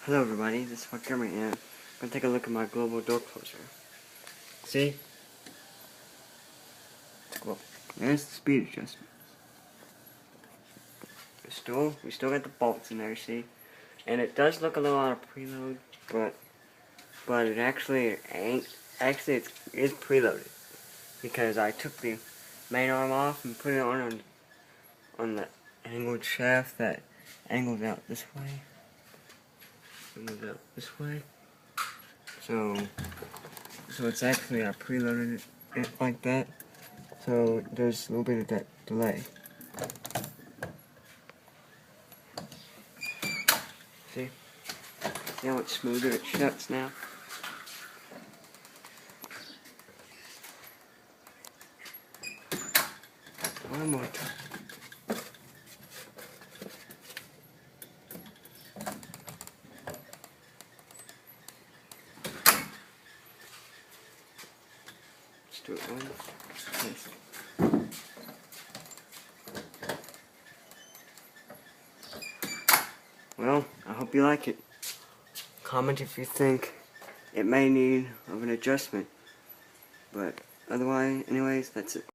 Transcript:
Hello everybody, this is Montgomery and I'm going to take a look at my global door closer. See? Well, there's the speed adjustment. We still got the bolts in there, see? And it does look a little out of preload, but it actually ain't. Actually, it's preloaded. Because I took the main arm off and put it on the angled shaft that angles out this way. Angles out this way. So it's actually, I preloaded it like that, so there's a little bit of that delay. See how it's smoother, it shuts now. One more time. Let's do it one. Yes. Well, I hope you like it. Comment if you think it may need of an adjustment. But otherwise, anyways, that's it.